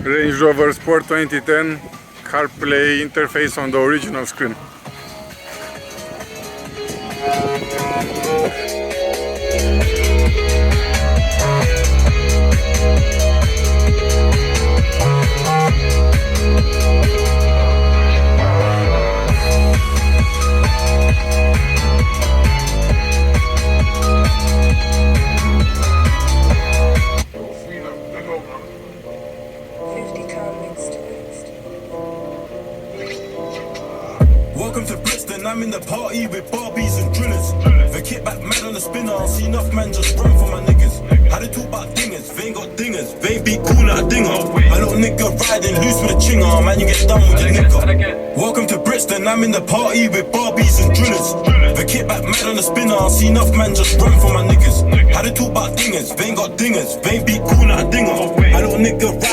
Range Rover Sport 2010 CarPlay interface on the original screen. Welcome to Brixton, I'm in the party with Barbies and drillers. The kit back mad on the spinner, I see enough man just run for my niggas. How they talk about dingers, they ain't got dingers, they ain't be cool like a dinger. A little nigga riding loose with a chinger, man you get done with your nigga. Welcome to Brixton, I'm in the party with Barbies and drillers. The kit back mad on the spinner, I see enough man just run for my niggas. How they talk about dingers, they ain't got dingers, they ain't be cool like a dinger. A little nigga riding